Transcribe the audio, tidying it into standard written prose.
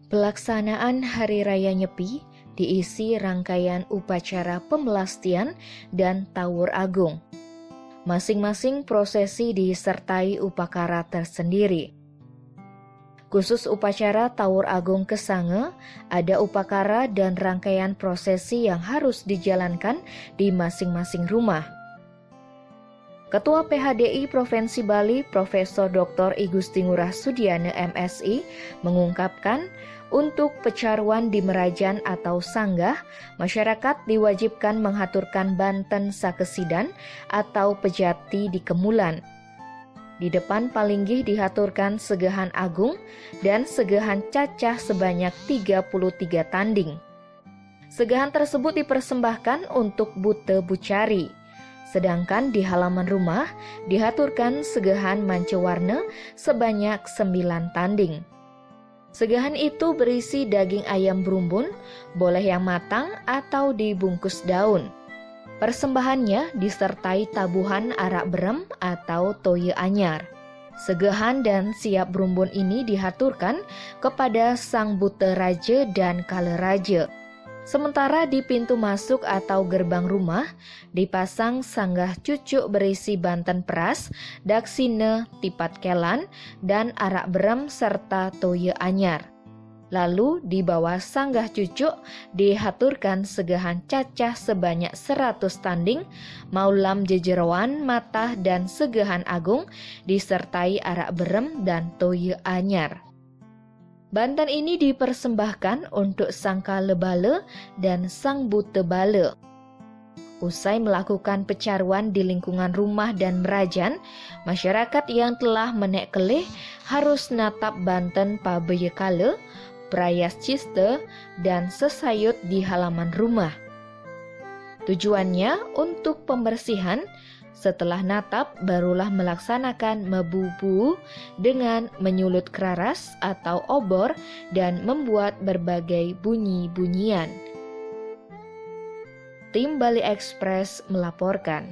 Pelaksanaan Hari Raya Nyepi diisi rangkaian upacara pemelastian dan Tawur Agung. Masing-masing prosesi disertai upakara tersendiri. Khusus upacara Tawur Agung Kesange, ada upakara dan rangkaian prosesi yang harus dijalankan di masing-masing rumah. Ketua PHDI Provinsi Bali, Profesor Dr. I Gusti Ngurah Sudiana MSI, mengungkapkan untuk pecaruan di Merajan atau sanggah, masyarakat diwajibkan menghaturkan banten sakesidan atau pejati di kemulan. Di depan palinggih dihaturkan segahan agung dan segahan cacah sebanyak 33 tanding. Segahan tersebut dipersembahkan untuk bute bucari. Sedangkan di halaman rumah dihaturkan segahan mancewarna sebanyak 9 tanding. Segahan itu berisi daging ayam berumbun, boleh yang matang atau dibungkus daun. Persembahannya disertai tabuhan arak berem atau toye anyar. Segahan dan siap berumbun ini dihaturkan kepada sang bute raja dan kale raja. Sementara di pintu masuk atau gerbang rumah dipasang sanggah cucuk berisi banten peras, daksine, tipat kelan, dan arak berem serta toye anyar. Lalu di bawah sanggah cucuk dihaturkan segahan cacah sebanyak 100 tanding, maulam jejeroan, matah, dan segahan agung disertai arak berem dan toye anyar. Banten ini dipersembahkan untuk sang kale bale dan sang bute bale. Usai melakukan pecaruan di lingkungan rumah dan merajan, masyarakat yang telah menek kelih harus natap banten pabeye kale, prayas ciste, dan sesayut di halaman rumah. Tujuannya untuk pembersihan. Setelah natap, barulah melaksanakan mebubu dengan menyulut keraras atau obor dan membuat berbagai bunyi-bunyian. Tim Bali Express melaporkan.